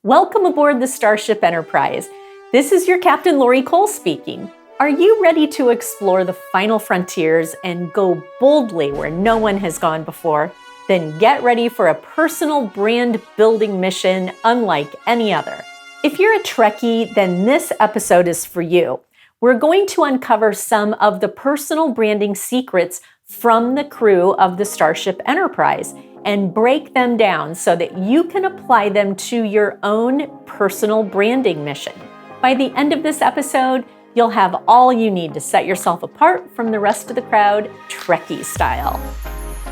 Welcome aboard the Starship Enterprise. This is your Captain Lori Cole speaking. Are you ready to explore the final frontiers and go boldly where no one has gone before? Then get ready for a personal brand building mission unlike any other. If you're a Trekkie, then this episode is for you. We're going to uncover some of the personal branding secrets from the crew of the Starship Enterprise and break them down so that you can apply them to your own personal branding mission. By the end of this episode, you'll have all you need to set yourself apart from the rest of the crowd, Trekkie style.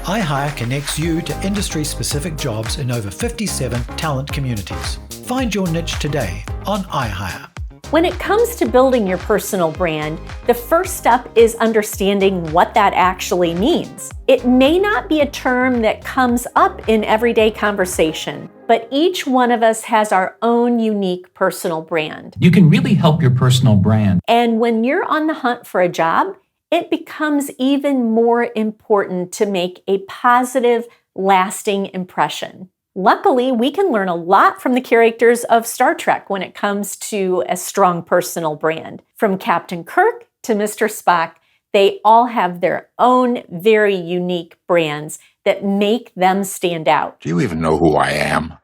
iHire connects you to industry-specific jobs in over 57 talent communities. Find your niche today on iHire. When it comes to building your personal brand, the first step is understanding what that actually means. It may not be a term that comes up in everyday conversation, but each one of us has our own unique personal brand. You can really help your personal brand. And when you're on the hunt for a job, it becomes even more important to make a positive, lasting impression. Luckily, we can learn a lot from the characters of Star Trek when it comes to a strong personal brand. From Captain Kirk to Mr. Spock, they all have their own very unique brands that make them stand out. Do you even know who I am?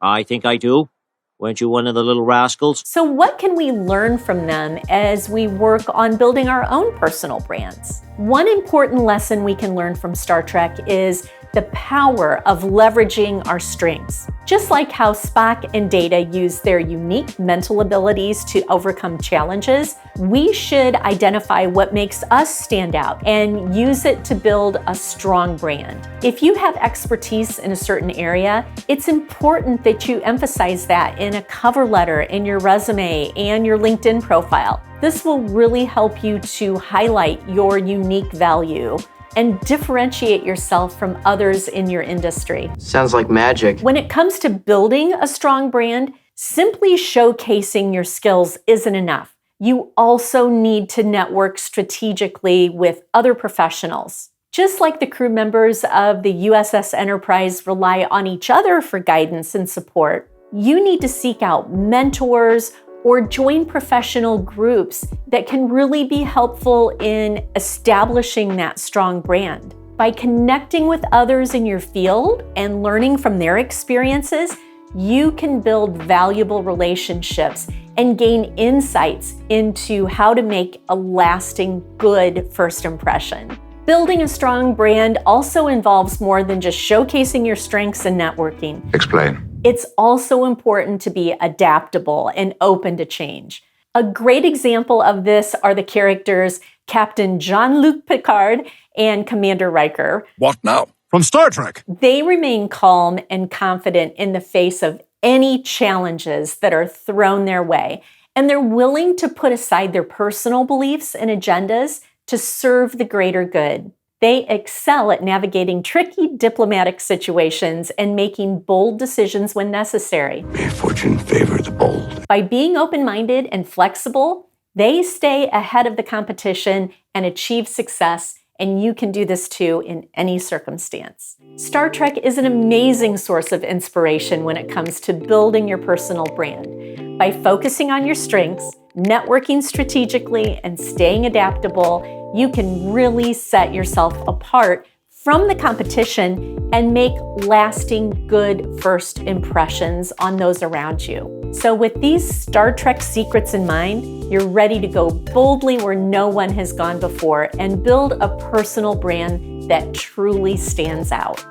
I think I do. Weren't you one of the little rascals? So what can we learn from them as we work on building our own personal brands? One important lesson we can learn from Star Trek is the power of leveraging our strengths. Just like how Spock and Data use their unique mental abilities to overcome challenges, we should identify what makes us stand out and use it to build a strong brand. If you have expertise in a certain area, it's important that you emphasize that in a cover letter, in your resume, and your LinkedIn profile. This will really help you to highlight your unique value and differentiate yourself from others in your industry. Sounds like magic. When it comes to building a strong brand, simply showcasing your skills isn't enough. You also need to network strategically with other professionals. Just like the crew members of the USS Enterprise rely on each other for guidance and support, you need to seek out mentors or join professional groups that can really be helpful in establishing that strong brand. By connecting with others in your field and learning from their experiences, you can build valuable relationships and gain insights into how to make a lasting, good first impression. Building a strong brand also involves more than just showcasing your strengths and networking. Explain. It's also important to be adaptable and open to change. A great example of this are the characters Captain Jean-Luc Picard and Commander Riker. What now? From Star Trek. They remain calm and confident in the face of any challenges that are thrown their way, and they're willing to put aside their personal beliefs and agendas to serve the greater good. They excel at navigating tricky diplomatic situations and making bold decisions when necessary. May fortune favor the bold. By being open-minded and flexible, they stay ahead of the competition and achieve success, and you can do this too in any circumstance. Star Trek is an amazing source of inspiration when it comes to building your personal brand. By focusing on your strengths, networking strategically, and staying adaptable, you can really set yourself apart from the competition and make lasting, good first impressions on those around you. So with these Star Trek secrets in mind, you're ready to go boldly where no one has gone before and build a personal brand that truly stands out.